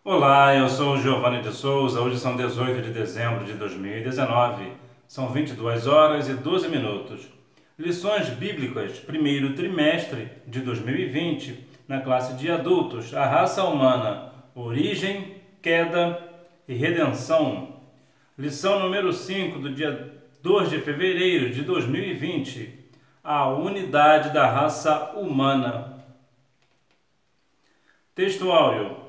Olá, eu sou o Giovanni de Souza. Hoje são 18 de dezembro de 2019. São 22 horas e 12 minutos. Lições bíblicas, primeiro trimestre de 2020, na classe de adultos, a raça humana, origem, queda e redenção. Lição número 5 do dia 2 de fevereiro de 2020, a unidade da raça humana. Texto áureo.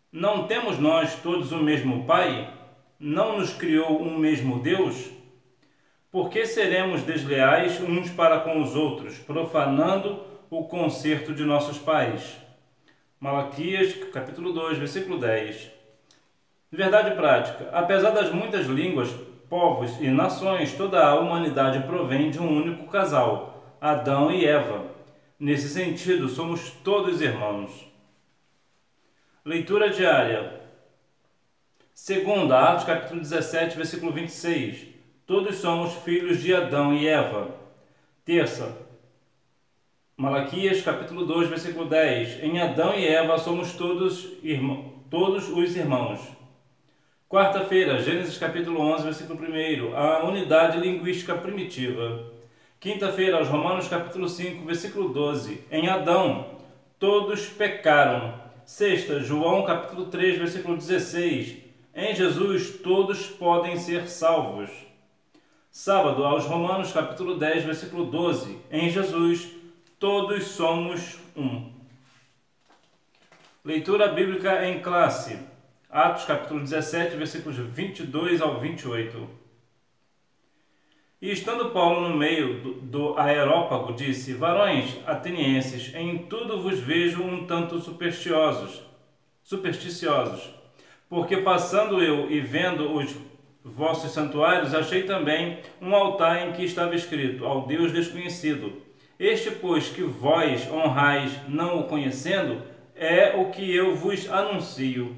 Não temos nós todos o mesmo Pai? Não nos criou um mesmo Deus? Por que seremos desleais uns para com os outros, profanando o concerto de nossos pais? Malaquias, capítulo 2, versículo 10. Verdade prática. Apesar das muitas línguas, povos e nações, toda a humanidade provém de um único casal, Adão e Eva. Nesse sentido, somos todos irmãos. Leitura diária. Segunda, Atos capítulo 17, versículo 26. Todos somos filhos de Adão e Eva. Terça, Malaquias capítulo 2, versículo 10. Em Adão e Eva somos todos os irmãos. Quarta-feira, Gênesis capítulo 11, versículo 1. A unidade linguística primitiva. Quinta-feira, aos Romanos capítulo 5, versículo 12. Em Adão, todos pecaram. Sexta, João capítulo 3, versículo 16. Em Jesus todos podem ser salvos. Sábado, aos Romanos capítulo 10, versículo 12. Em Jesus todos somos um. Leitura bíblica em classe. Atos capítulo 17, versículos 22 ao 28. E estando Paulo no meio do Areópago, disse: Varões atenienses, em tudo vos vejo um tanto supersticiosos, porque passando eu e vendo os vossos santuários, achei também um altar em que estava escrito: ao Deus desconhecido. Este, pois, que vós honrais, não o conhecendo, é o que eu vos anuncio.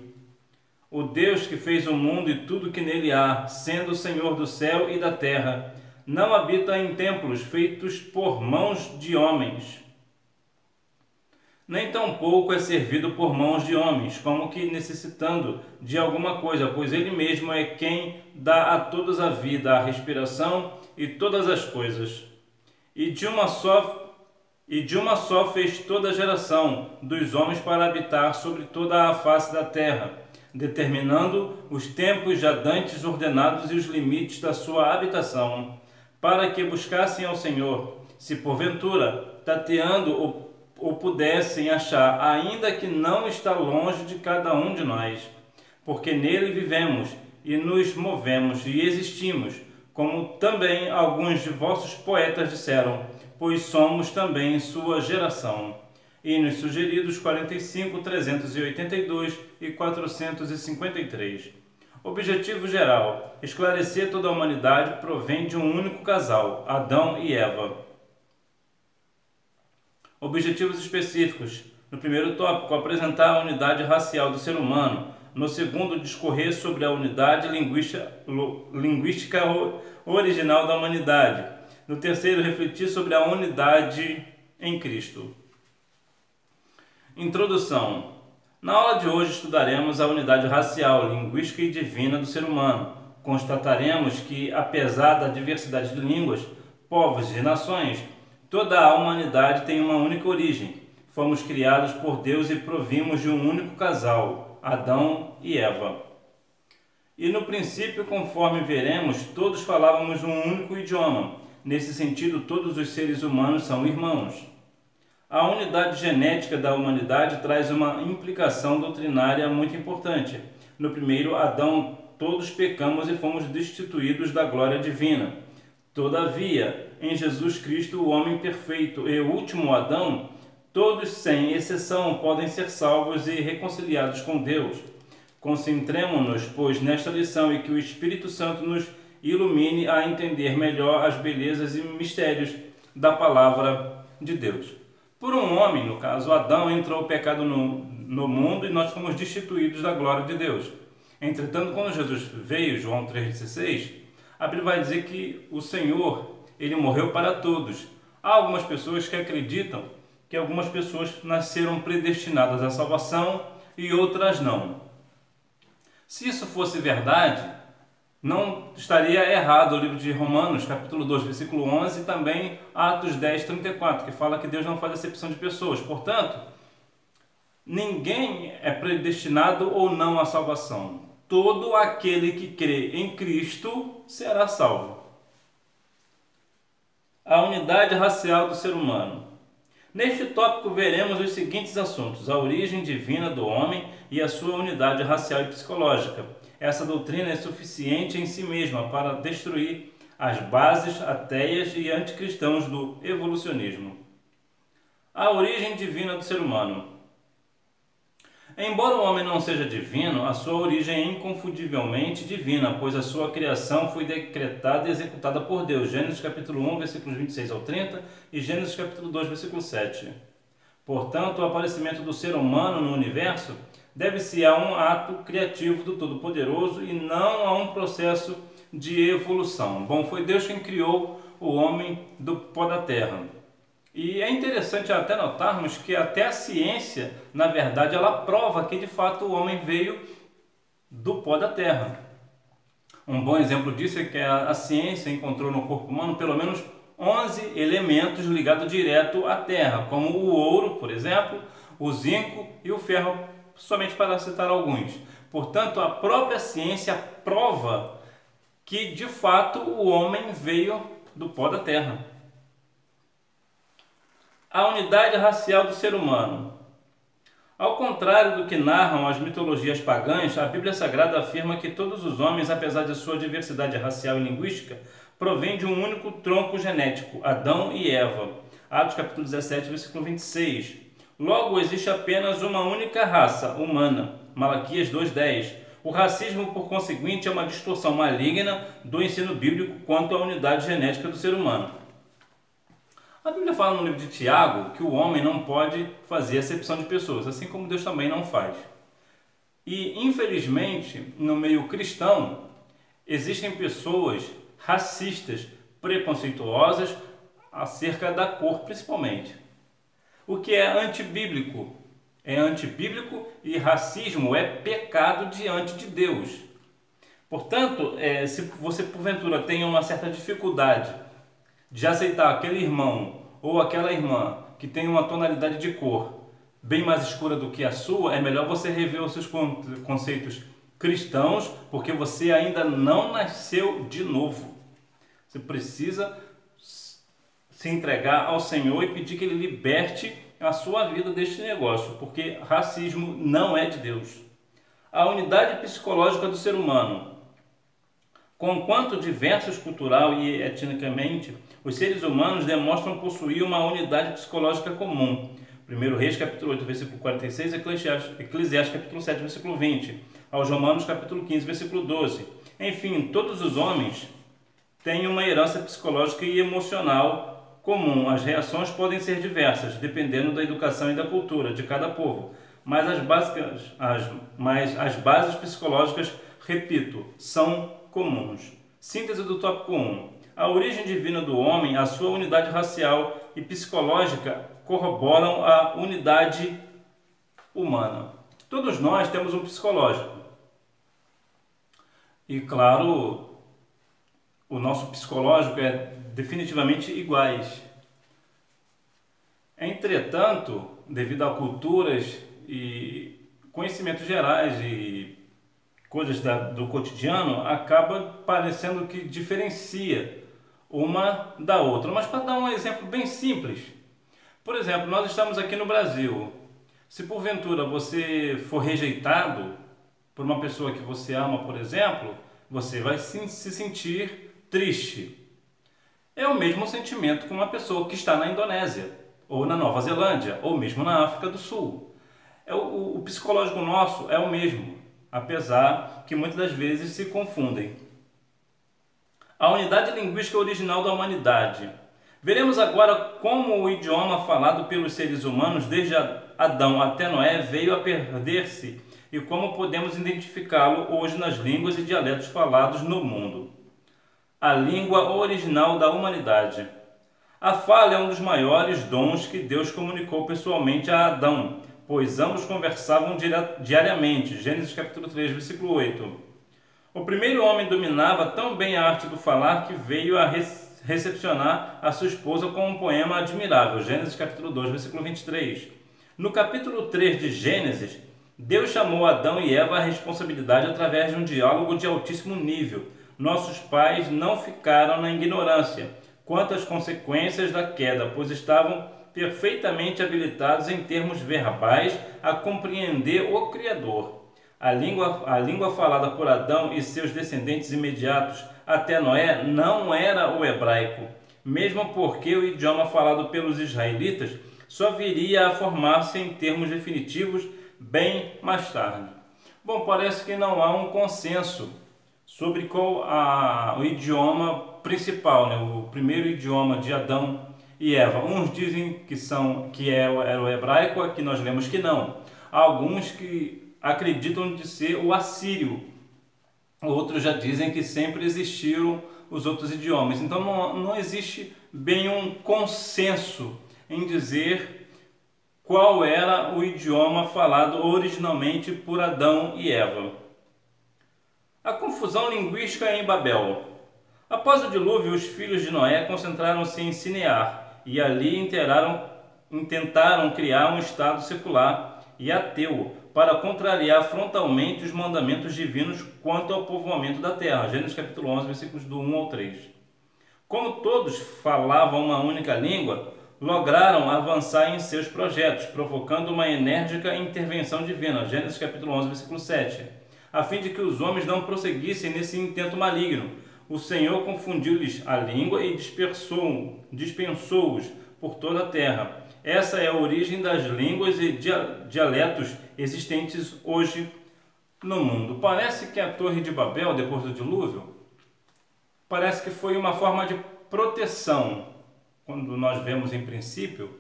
O Deus que fez o mundo e tudo que nele há, sendo o Senhor do céu e da terra, não habita em templos feitos por mãos de homens, nem tampouco é servido por mãos de homens, como que necessitando de alguma coisa, pois ele mesmo é quem dá a todos a vida, a respiração e todas as coisas. E de uma só fez toda a geração dos homens para habitar sobre toda a face da terra, determinando os tempos já dantes ordenados e os limites da sua habitação, para que buscassem ao Senhor, se porventura, tateando o pudessem achar, ainda que não está longe de cada um de nós, porque nele vivemos e nos movemos e existimos, como também alguns de vossos poetas disseram, pois somos também sua geração. Hinos sugeridos 45, 382 e 453. Objetivo geral: esclarecer toda a humanidade provém de um único casal, Adão e Eva. Objetivos específicos: no primeiro tópico, apresentar a unidade racial do ser humano. No segundo, discorrer sobre a unidade linguística original da humanidade. No terceiro, refletir sobre a unidade em Cristo. Introdução. Na aula de hoje estudaremos a unidade racial, linguística e divina do ser humano. Constataremos que, apesar da diversidade de línguas, povos e nações, toda a humanidade tem uma única origem. Fomos criados por Deus e provimos de um único casal, Adão e Eva. E no princípio, conforme veremos, todos falávamos um único idioma. Nesse sentido, todos os seres humanos são irmãos. A unidade genética da humanidade traz uma implicação doutrinária muito importante. No primeiro Adão, todos pecamos e fomos destituídos da glória divina. Todavia, em Jesus Cristo, o homem perfeito e o último Adão, todos sem exceção podem ser salvos e reconciliados com Deus. Concentremo-nos, pois, nesta lição e que o Espírito Santo nos ilumine a entender melhor as belezas e mistérios da palavra de Deus. Por um homem, no caso Adão, entrou o pecado no mundo e nós fomos destituídos da glória de Deus. Entretanto, quando Jesus veio, João 3,16, a Bíblia vai dizer que o Senhor, ele morreu para todos. Há algumas pessoas que acreditam que algumas pessoas nasceram predestinadas à salvação e outras não. Se isso fosse verdade, não estaria errado o livro de Romanos, capítulo 2, versículo 11, e também Atos 10, 34, que fala que Deus não faz acepção de pessoas. Portanto, ninguém é predestinado ou não à salvação. Todo aquele que crê em Cristo será salvo. A unidade racial do ser humano. Neste tópico veremos os seguintes assuntos: a origem divina do homem e a sua unidade racial e psicológica. Essa doutrina é suficiente em si mesma para destruir as bases ateias e anticristãos do evolucionismo. A origem divina do ser humano. Embora o homem não seja divino, a sua origem é inconfundivelmente divina, pois a sua criação foi decretada e executada por Deus. Gênesis capítulo 1, versículos 26 ao 30 e Gênesis capítulo 2, versículo 7. Portanto, o aparecimento do ser humano no universo deve-se a um ato criativo do Todo-Poderoso e não a um processo de evolução. Bom, foi Deus quem criou o homem do pó da terra. E é interessante até notarmos que até a ciência, na verdade, ela prova que de fato o homem veio do pó da terra. Um bom exemplo disso é que a ciência encontrou no corpo humano pelo menos 11 elementos ligados direto à terra, como o ouro, por exemplo, o zinco e o ferro, somente para citar alguns. Portanto, a própria ciência prova que de fato o homem veio do pó da terra. A unidade racial do ser humano. Ao contrário do que narram as mitologias pagãs, a Bíblia Sagrada afirma que todos os homens, apesar de sua diversidade racial e linguística, provêm de um único tronco genético, Adão e Eva. Atos capítulo 17, versículo 26. Logo, existe apenas uma única raça humana, Malaquias 2:10. O racismo, por conseguinte, é uma distorção maligna do ensino bíblico quanto à unidade genética do ser humano. A Bíblia fala no livro de Tiago que o homem não pode fazer acepção de pessoas, assim como Deus também não faz. E, infelizmente, no meio cristão, existem pessoas racistas, preconceituosas acerca da cor, principalmente. O que é antibíblico. É antibíblico e racismo é pecado diante de Deus. Portanto, se você porventura tem uma certa dificuldade de aceitar aquele irmão ou aquela irmã que tem uma tonalidade de cor bem mais escura do que a sua, é melhor você rever os seus conceitos cristãos, porque você ainda não nasceu de novo. Você precisa se entregar ao Senhor e pedir que Ele liberte a sua vida deste negócio, porque racismo não é de Deus. A unidade psicológica do ser humano. Conquanto diversos cultural e etnicamente, os seres humanos demonstram possuir uma unidade psicológica comum. 1 Reis capítulo 8, versículo 46, Eclesiastes capítulo 7, versículo 20, aos Romanos capítulo 15, versículo 12. Enfim, todos os homens têm uma herança psicológica e emocional comum. As reações podem ser diversas, dependendo da educação e da cultura de cada povo, mas as bases psicológicas, repito, são comuns. Síntese do tópico 1. A origem divina do homem, a sua unidade racial e psicológica corroboram a unidade humana. Todos nós temos um psicológico. E claro, o nosso psicológico é definitivamente iguais. Entretanto, devido a culturas e conhecimentos gerais e coisas do cotidiano, acaba parecendo que diferencia uma da outra. Mas para dar um exemplo bem simples, por exemplo, nós estamos aqui no Brasil. Se porventura você for rejeitado por uma pessoa que você ama, por exemplo, você vai se sentir triste. É o mesmo sentimento com uma pessoa que está na Indonésia, ou na Nova Zelândia, ou mesmo na África do Sul. O psicológico nosso é o mesmo, apesar que muitas das vezes se confundem. A unidade linguística original da humanidade. Veremos agora como o idioma falado pelos seres humanos desde Adão até Noé veio a perder-se e como podemos identificá-lo hoje nas línguas e dialetos falados no mundo. A língua original da humanidade. A fala é um dos maiores dons que Deus comunicou pessoalmente a Adão, pois ambos conversavam diariamente. Gênesis capítulo 3, versículo 8. O primeiro homem dominava tão bem a arte do falar que veio a recepcionar a sua esposa com um poema admirável. Gênesis capítulo 2, versículo 23. No capítulo 3 de Gênesis, Deus chamou Adão e Eva à responsabilidade através de um diálogo de altíssimo nível. Nossos pais não ficaram na ignorância quanto às consequências da queda, pois estavam perfeitamente habilitados em termos verbais a compreender o Criador. A língua falada por Adão e seus descendentes imediatos até Noé não era o hebraico, mesmo porque o idioma falado pelos israelitas só viria a formar-se em termos definitivos bem mais tarde. Bom, parece que não há um consenso sobre qual o idioma principal, né? O primeiro idioma de Adão e Eva. Uns dizem que era o hebraico, aqui nós lemos que não. Há alguns que acreditam de ser o assírio. Outros já dizem que sempre existiram os outros idiomas. Então não existe bem um consenso em dizer qual era o idioma falado originalmente por Adão e Eva. A confusão linguística em Babel. Após o dilúvio, os filhos de Noé concentraram-se em Sinear e ali intentaram criar um estado secular e ateu para contrariar frontalmente os mandamentos divinos quanto ao povoamento da terra. Gênesis capítulo 11, versículos do 1 ao 3. Como todos falavam uma única língua, lograram avançar em seus projetos, provocando uma enérgica intervenção divina. Gênesis capítulo 11, versículo 7. A fim de que os homens não prosseguissem nesse intento maligno, o Senhor confundiu-lhes a língua e dispensou-os por toda a terra. Essa é a origem das línguas e dialetos existentes hoje no mundo. Parece que a Torre de Babel, depois do dilúvio, parece que foi uma forma de proteção. Quando nós vemos, em princípio,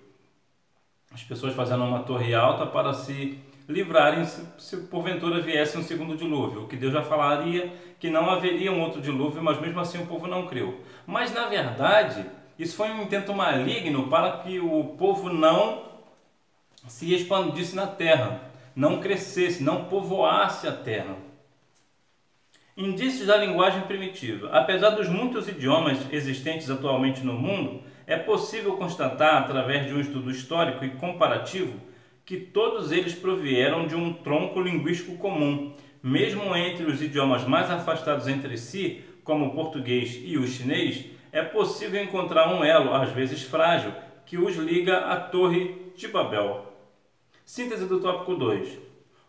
as pessoas fazendo uma torre alta para se livrarem se porventura viesse um segundo dilúvio, o que Deus já falaria que não haveria um outro dilúvio, mas mesmo assim o povo não creu. Mas na verdade, isso foi um intento maligno para que o povo não se expandisse na terra, não crescesse, não povoasse a terra. Indícios da linguagem primitiva. Apesar dos muitos idiomas existentes atualmente no mundo, é possível constatar, através de um estudo histórico e comparativo, que todos eles provieram de um tronco linguístico comum. Mesmo entre os idiomas mais afastados entre si, como o português e o chinês, é possível encontrar um elo, às vezes frágil, que os liga à Torre de Babel. Síntese do tópico 2.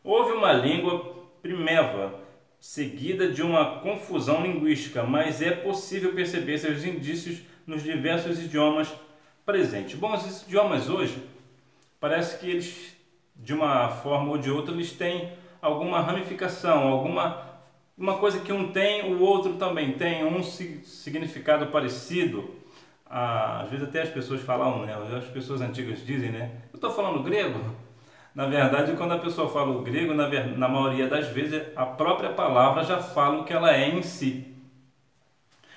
Houve uma língua primeva, seguida de uma confusão linguística, mas é possível perceber seus indícios nos diversos idiomas presentes. Bom, esses idiomas hoje, parece que eles, de uma forma ou de outra, eles têm alguma ramificação, uma coisa que um tem, o outro também tem, um significado parecido. Às vezes até as pessoas falam, né? As pessoas antigas dizem, né? Eu estou falando grego? Na verdade, quando a pessoa fala o grego, na maioria das vezes, a própria palavra já fala o que ela é em si.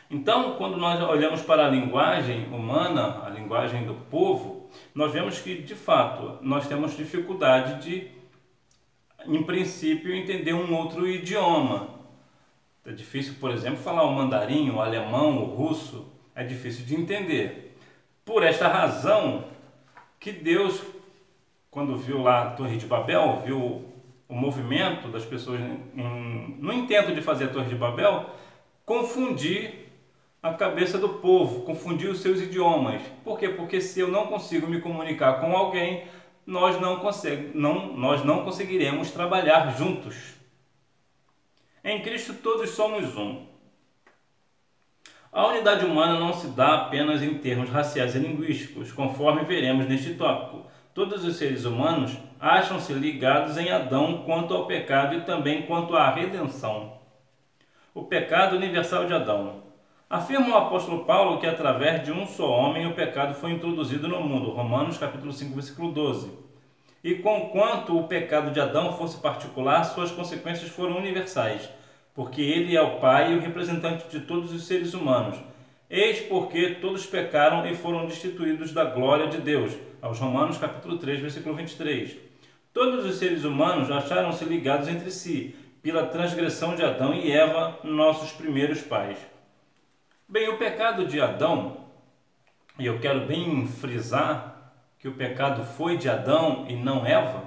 Então, quando nós olhamos para a linguagem humana, a linguagem do povo, nós vemos que, de fato, nós temos dificuldade de, em princípio, entender um outro idioma. É difícil, por exemplo, falar o mandarim, o alemão, o russo, é difícil de entender. Por esta razão que Deus, quando viu lá a Torre de Babel, viu o movimento das pessoas no intento de fazer a Torre de Babel, confundir a cabeça do povo, confundir os seus idiomas. Por quê? Porque se eu não consigo me comunicar com alguém, nós não conseguiremos trabalhar juntos. Em Cristo todos somos um. A unidade humana não se dá apenas em termos raciais e linguísticos, conforme veremos neste tópico. Todos os seres humanos acham-se ligados em Adão quanto ao pecado e também quanto à redenção. O pecado universal de Adão. Afirma o apóstolo Paulo que através de um só homem o pecado foi introduzido no mundo. Romanos capítulo 5, versículo 12. E conquanto o pecado de Adão fosse particular, suas consequências foram universais, porque ele é o Pai e o representante de todos os seres humanos. Eis porque todos pecaram e foram destituídos da glória de Deus. Aos Romanos capítulo 3, versículo 23. Todos os seres humanos acharam-se ligados entre si, pela transgressão de Adão e Eva, nossos primeiros pais. Bem, o pecado de Adão, e eu quero bem frisar que o pecado foi de Adão e não Eva,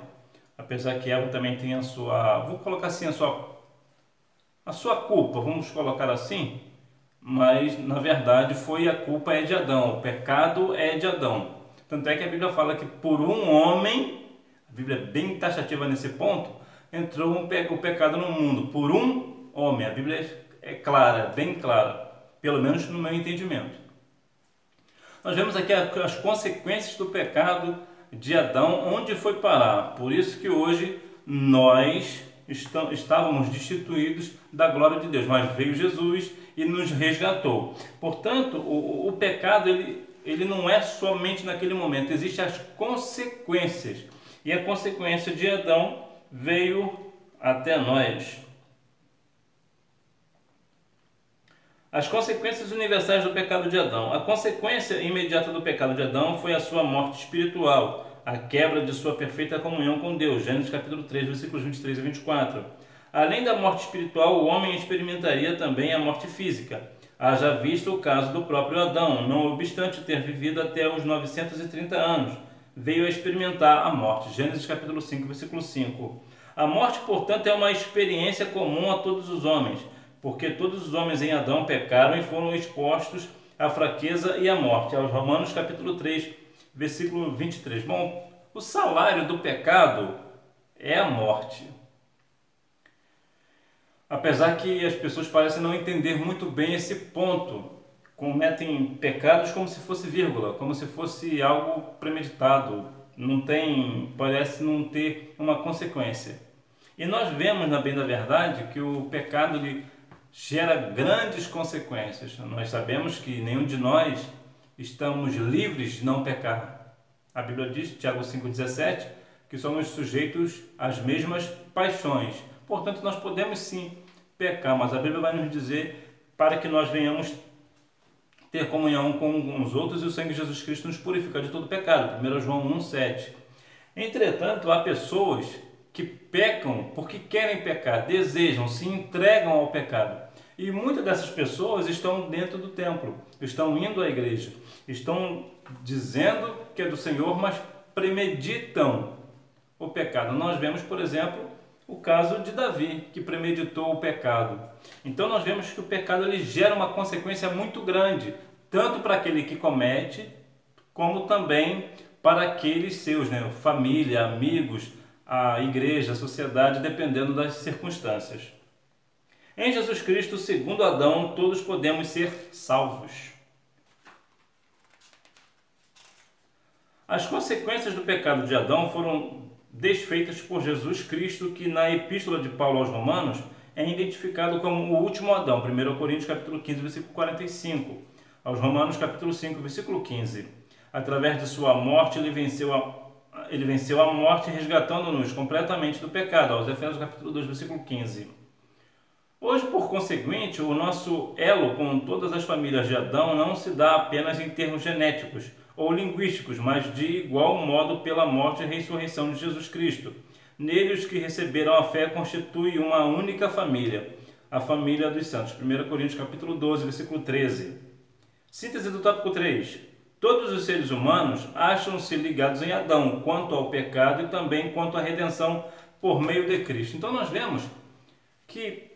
apesar que Eva também tem a sua, vou colocar assim, a sua culpa, vamos colocar assim, mas na verdade a culpa é de Adão, o pecado é de Adão. Tanto é que a Bíblia fala que por um homem, a Bíblia é bem taxativa nesse ponto, entrou o pecado no mundo, por um homem. A Bíblia é clara, bem clara, pelo menos no meu entendimento. Nós vemos aqui as consequências do pecado de Adão, onde foi parar. Por isso que hoje nós estávamos destituídos da glória de Deus, mas veio Jesus e nos resgatou. Portanto, o pecado ele não é somente naquele momento, existem as consequências. E a consequência de Adão veio até nós. As consequências universais do pecado de Adão. A consequência imediata do pecado de Adão foi a sua morte espiritual, a quebra de sua perfeita comunhão com Deus. Gênesis capítulo 3, versículos 23 e 24. Além da morte espiritual, o homem experimentaria também a morte física. Haja visto o caso do próprio Adão, não obstante ter vivido até os 930 anos, veio a experimentar a morte. Gênesis capítulo 5, versículo 5. A morte, portanto, é uma experiência comum a todos os homens, porque todos os homens em Adão pecaram e foram expostos à fraqueza e à morte. Aos Romanos capítulo 3, versículo 23. Bom, o salário do pecado é a morte. Apesar que as pessoas parecem não entender muito bem esse ponto, cometem pecados como se fosse vírgula, como se fosse algo premeditado, parece não ter uma consequência. E nós vemos, na bem da verdade, que o pecado gera grandes consequências. Nós sabemos que nenhum de nós estamos livres de não pecar. A Bíblia diz, Tiago 5,17, que somos sujeitos às mesmas paixões. Portanto, nós podemos sim pecar, mas a Bíblia vai nos dizer para que nós venhamos ter comunhão com os outros e o sangue de Jesus Cristo nos purifica de todo pecado. 1 João 1,7. Entretanto, há pessoas que pecam porque querem pecar, desejam, se entregam ao pecado. E muitas dessas pessoas estão dentro do templo, estão indo à igreja, estão dizendo que é do Senhor, mas premeditam o pecado. Nós vemos, por exemplo, o caso de Davi, que premeditou o pecado. Então nós vemos que o pecado ele gera uma consequência muito grande, tanto para aquele que comete, como também para aqueles seus, família, amigos, a igreja, a sociedade, dependendo das circunstâncias. Em Jesus Cristo, segundo Adão, todos podemos ser salvos. As consequências do pecado de Adão foram desfeitas por Jesus Cristo, que na epístola de Paulo aos Romanos é identificado como o último Adão. 1 Coríntios capítulo 15, versículo 45. Aos Romanos capítulo 5, versículo 15. Através de sua morte, ele venceu a morte, resgatando-nos completamente do pecado. Aos Efésios capítulo 2, versículo 15. Hoje, por conseguinte, o nosso elo com todas as famílias de Adão não se dá apenas em termos genéticos ou linguísticos, mas de igual modo pela morte e ressurreição de Jesus Cristo. Nele, os que receberam a fé constituem uma única família, a família dos santos. 1 Coríntios capítulo 12, versículo 13. Síntese do tópico 3. Todos os seres humanos acham-se ligados em Adão, quanto ao pecado e também quanto à redenção por meio de Cristo. Então nós vemos que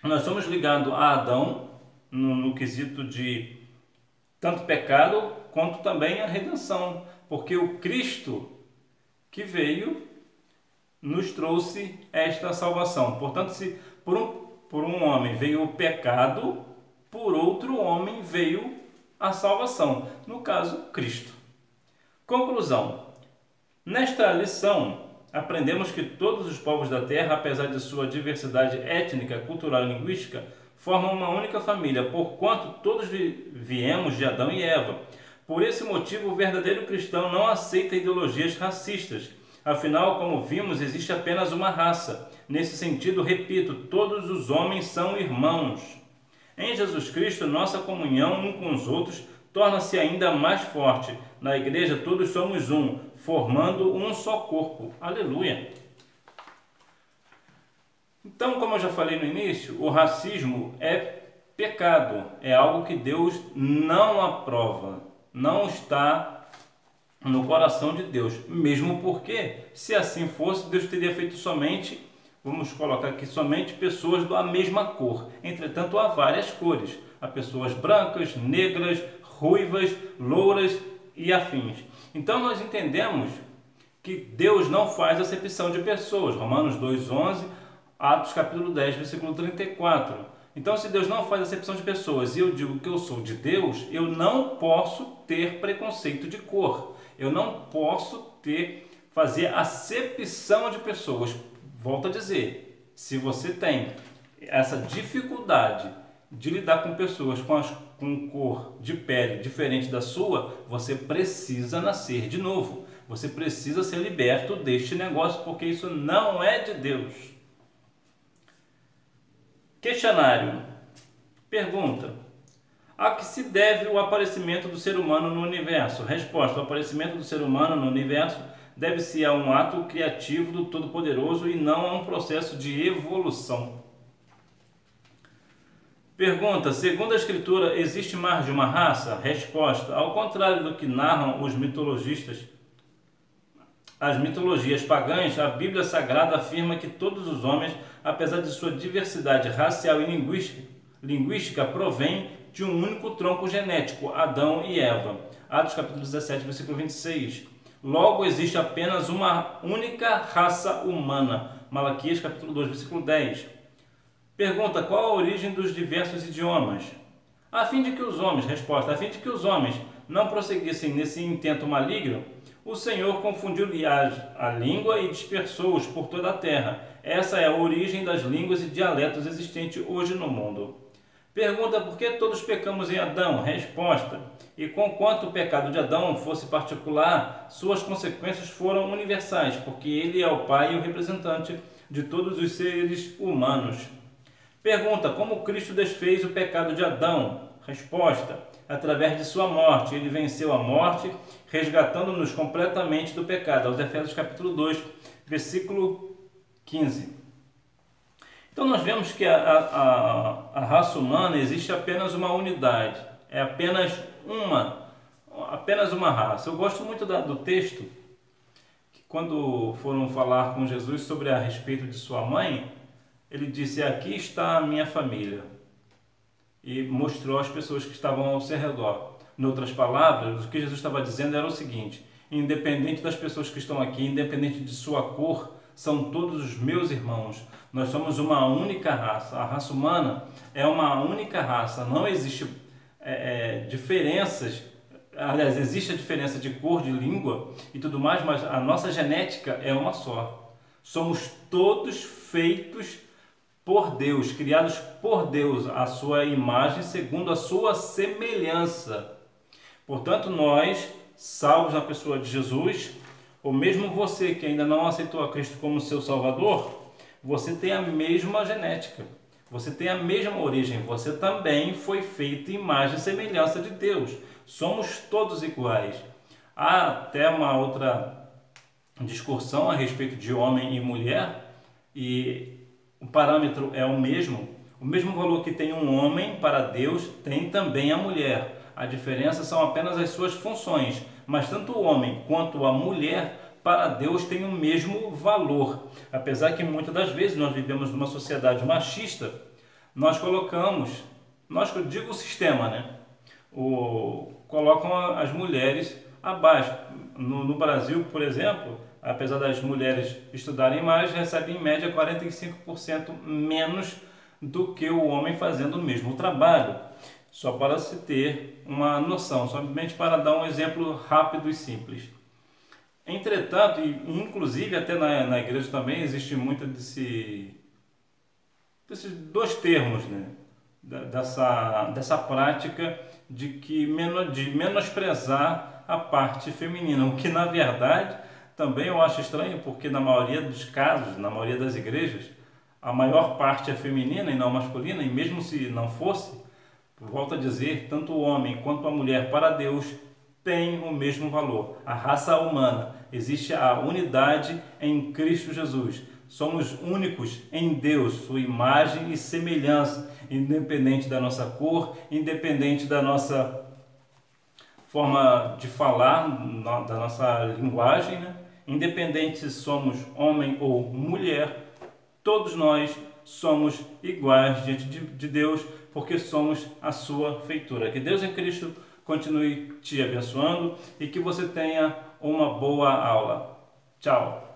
nós somos ligados a Adão no quesito de tanto pecado quanto também a redenção, porque o Cristo que veio nos trouxe esta salvação. Portanto, se por um homem veio o pecado, por outro homem veio a salvação, no caso, Cristo. Conclusão. Nesta lição, aprendemos que todos os povos da Terra, apesar de sua diversidade étnica, cultural e linguística, formam uma única família, porquanto todos viemos de Adão e Eva. Por esse motivo, o verdadeiro cristão não aceita ideologias racistas. Afinal, como vimos, existe apenas uma raça. Nesse sentido, repito, todos os homens são irmãos. Em Jesus Cristo, nossa comunhão uns com os outros torna-se ainda mais forte. Na igreja, todos somos um, formando um só corpo. Aleluia! Então, como eu já falei no início, o racismo é pecado, é algo que Deus não aprova, não está no coração de Deus, mesmo porque, se assim fosse, Deus teria feito somente, vamos colocar aqui, somente pessoas da mesma cor. Entretanto, há várias cores, há pessoas brancas, negras, ruivas, louras e afins. Então nós entendemos que Deus não faz acepção de pessoas, Romanos 2:11, Atos capítulo 10, versículo 34. Então, se Deus não faz acepção de pessoas e eu digo que eu sou de Deus, eu não posso ter preconceito de cor. Eu não posso fazer acepção de pessoas. Volto a dizer, se você tem essa dificuldade de lidar com pessoas com cor de pele diferente da sua, você precisa nascer de novo. Você precisa ser liberto deste negócio, porque isso não é de Deus. Questionário. Pergunta: a que se deve o aparecimento do ser humano no universo? Resposta: o aparecimento do ser humano no universo deve-se a um ato criativo do Todo-Poderoso e não a um processo de evolução. Pergunta: segundo a Escritura, existe mais de uma raça? Resposta: ao contrário do que narram os mitologistas, as mitologias pagãs, a Bíblia Sagrada afirma que todos os homens, apesar de sua diversidade racial e linguística, provêm de um único tronco genético, Adão e Eva. Atos capítulo 17, versículo 26. Logo, existe apenas uma única raça humana. Malaquias capítulo 2, versículo 10. Pergunta: qual a origem dos diversos idiomas? A fim de que os homens, resposta, a fim de que os homens não prosseguissem nesse intento maligno, o Senhor confundiu-lhe a língua e dispersou-os por toda a terra. Essa é a origem das línguas e dialetos existentes hoje no mundo. Pergunta: por que todos pecamos em Adão? Resposta: e conquanto o pecado de Adão fosse particular, suas consequências foram universais, porque ele é o pai e o representante de todos os seres humanos. Pergunta: como Cristo desfez o pecado de Adão? Resposta: através de sua morte. Ele venceu a morte, resgatando-nos completamente do pecado. Aos Efésios capítulo 2, versículo 15. Então nós vemos que a raça humana existe apenas uma unidade, é apenas uma raça. Eu gosto muito do texto, que quando foram falar com Jesus sobre a respeito de sua mãe, ele disse: aqui está a minha família, e mostrou as pessoas que estavam ao seu redor. Em outras palavras, o que Jesus estava dizendo era o seguinte: independente das pessoas que estão aqui, independente de sua cor, são todos os meus irmãos. Nós somos uma única raça. A raça humana é uma única raça. Não existe diferenças. Aliás, existe a diferença de cor, de língua e tudo mais, mas a nossa genética é uma só. Somos todos feitos por Deus, criados por Deus, a sua imagem, segundo a sua semelhança. Portanto, nós, salvos na pessoa de Jesus, ou mesmo você que ainda não aceitou a Cristo como seu Salvador, você tem a mesma genética, você tem a mesma origem, você também foi feito imagem e semelhança de Deus. Somos todos iguais. Há até uma outra discussão a respeito de homem e mulher, e o parâmetro é o mesmo valor que tem um homem para Deus, tem também a mulher. A diferença são apenas as suas funções, mas tanto o homem quanto a mulher para Deus tem o mesmo valor. Apesar que muitas das vezes nós vivemos numa sociedade machista, nós colocamos, eu digo o sistema, né? Colocam as mulheres abaixo. No Brasil, por exemplo, apesar das mulheres estudarem mais, recebem em média 45% menos do que o homem fazendo o mesmo trabalho. Só para se ter uma noção, somente para dar um exemplo rápido e simples. Entretanto, e inclusive até na igreja também existe muito desses dois termos, né? Dessa prática de menosprezar a parte feminina, o que na verdade também eu acho estranho, porque na maioria dos casos, na maioria das igrejas, a maior parte é feminina e não masculina, e mesmo se não fosse, volto a dizer, tanto o homem quanto a mulher para Deus tem o mesmo valor. A raça humana existe a unidade em Cristo Jesus. Somos únicos em Deus, sua imagem e semelhança, independente da nossa cor, independente da nossa forma de falar, da nossa linguagem, né? Independente se somos homem ou mulher, todos nós somos iguais diante de Deus, porque somos a sua feitura. Que Deus em Cristo continue te abençoando e que você tenha uma boa aula. Tchau!